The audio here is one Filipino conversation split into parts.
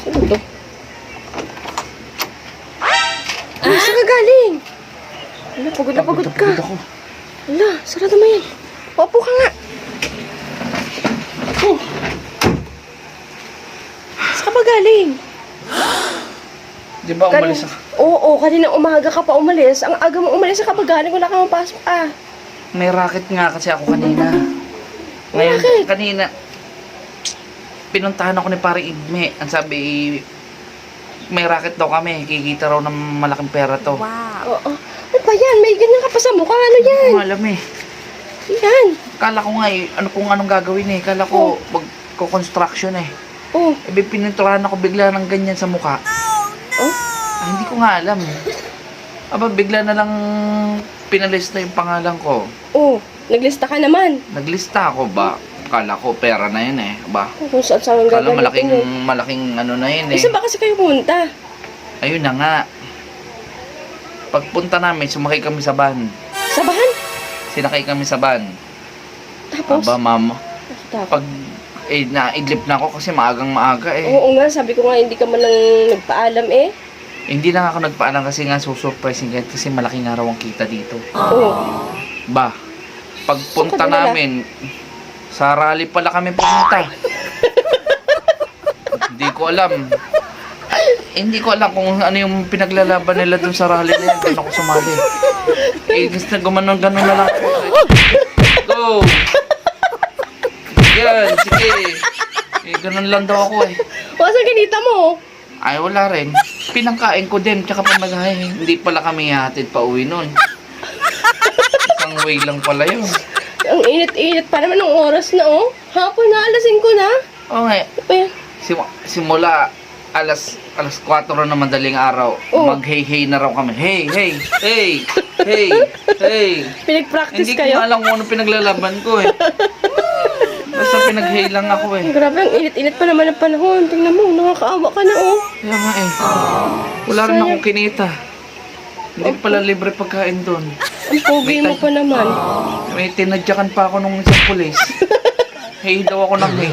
Saan to? Saan ka galing? Ala, pagod na pagod ka. Pagod ako. Ala, sarado mo yan. Opo ka nga. Oh. Saan ka ba galing? Di ba umalis ako? Oo, kanina umaga ka pa umalis. Ang aga mo umalis, saan ka ba galing? Wala ka mapasok ah. May racket nga kasi ako kanina. Ngayon, Racket? kanina, pinuntahan ako ni Pare Igme. Ang sabi, may racket daw kami. Kikita raw ng malaking pera to. Oo. Ano ba yan? May ganyan ka pa sa mukha. Ano yan? Hindi ko alam eh. Yan. Kala ko nga eh, ano kung anong gagawin eh. Kala ko, magko-construction eh. Oh. Eh, pininturahan ako bigla ng ganyan sa mukha. Oh? Ah, hindi ko nga alam eh. Aba, bigla na lang pinalista yung pangalan ko. Oh. Naglista ka naman. Naglista ako ba? Kala ko pera na yun eh. Ba? Kung saan saan ang Kala gagawin mo. malaking ano na yun eh. Saan ba kasi kayo pumunta? Ayun na nga. Pagpunta namin, sumakay kami sa van. Sa bahan? Sinakay kami sa van. Tapos? Aba, ma'am. Tapos? Pag naidlip na ako kasi maagang maaga eh. Oo nga, sabi ko nga hindi ka man lang nagpaalam eh. Hindi na nga ako nagpaalam kasi nga susurprising kasi malaking araw ang kita dito. Oo. Ba, pagpunta Saan ka dinala? namin, sa rally pala kami pumunta. Hindi ko alam. Hindi ko alam kung ano yung pinaglalaban nila dun sa rally na yun. Doon ako sumali. Eh, gusto gumanon-ganon na lang ako. Go! Yan, sige. Eh, ganun lang daw ako eh. O, saan kinita mo? Ay, wala rin. Pinangkain ko din, tsaka pamagahin. Hindi pala kami hatid pa uwi nun. Isang way lang pala yun. Ang init-init pa naman ng oras na oh. Hapon na, alas 5 na. Oo nga, Ano pa yan? simula alas 4 na madaling araw, Oh. mag-hey-hey na raw kami. Hey, hey, hey, hey, hey. Pinag-practice Hindi ko kayo? nga alam kung ano pinaglalaban ko eh. Basta pinag-hey lang ako eh. Grabe, ang init-init pa naman ang panahon. Tingnan mo, nakakaawa ka na oh. Kaya nga eh. Wala rin akong kinita. Hindi pala libre pagkain doon. Ang pogi mo pa naman. May tinadyakan pa ako nung isang pulis. Hey daw ako ng hey.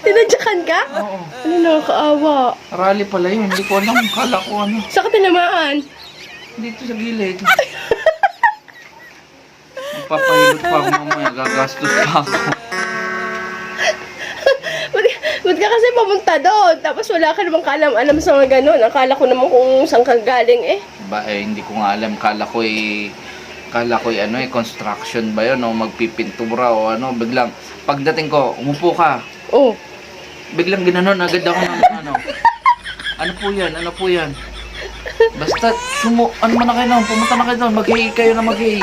Tinadyakan ka? Oo. Ano, nakakaawa. Rally pala yun. Hindi ko alam. Kala ko ano. Saan ka tinamaan? Dito sa gilid. Magpapahilot pa ako mamaya. Gagastos pa ako. Ba't ka kasi pumunta doon? Tapos wala ka namang kalam-alam sa mga ganun. Akala ko naman kung saan ka galing eh. Ba eh, hindi ko nga alam. Kala ko ano eh, construction ba yun o magpipintura o ano. Biglang, pagdating ko, umupo ka. Oh. Biglang ginanon agad ako ng ano. Ano po yan? Ano po yan? Basta, ano man na kayo nun? Pumunta na kayo doon. Mag-hey kayo na mag-hey.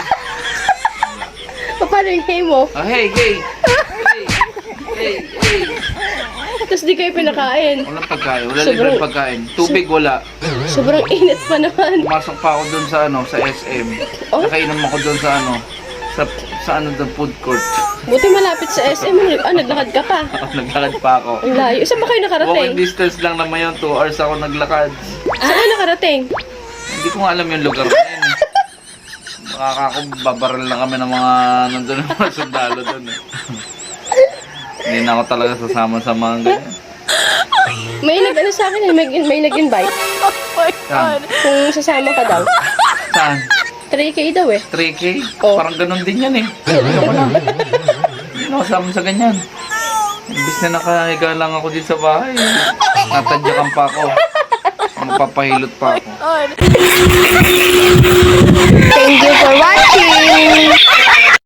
Paano yung hay mo? Ah, hey, hey! Hey! Hey! Hey! Tapos di kayo pinakain. Walang pagkain. Wala Sobrang- libreng pagkain. Tubig wala. Sobrang init pa naman. Pumasok pa ako doon sa ano, sa SM. Oh? Nakainom ako doon sa ano, sa ano doon, food court. Buti malapit sa SM. Naglakad ka pa. Naglakad pa ako. Ang layo. Saan ba kayo nakarating? Walking distance lang naman yun. 2 hours ako naglakad. Saan kayo nakarating? Hindi ko nga alam yung lugar na yun. Babaril lang kami ng mga nandun ng mga sundalo doon eh. Hindi na ako talaga sasama sa mga ganyan. May nag-ano sa akin eh. May nag-invite. Saan? Kung sasama ka daw. Saan? 3K daw eh. 3K? Oh. Parang ganun din yan eh. Ayoko na. Hindi na kasama sa ganyan. Imbis na nakahiga lang ako dito sa bahay. Natadyakan pa ako. Magpapahilot pa ako.